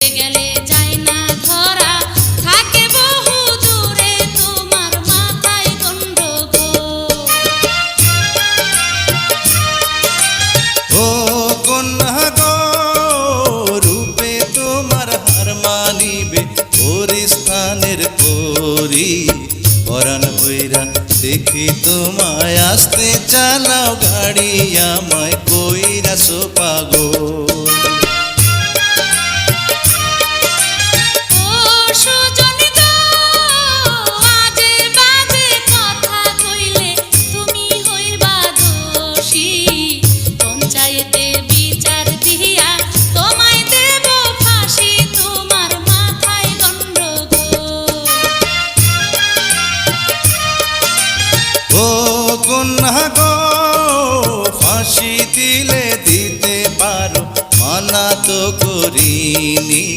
গেলে যায় না ধরা, থাকে বহু দূরে তোমার মাথায় গন্ডগোল। ও কন্যা গো, রূপে তোমার হার মানিবে পরিস্থানের পরি। পরাণ ভৈরা দেখি তোমায় আসতে চালাও গাড়ি, আমায় কইরাছো পাগল। কন্যা গো, ফাঁসি দিলে দিতে পারো, মানা তো করিনি।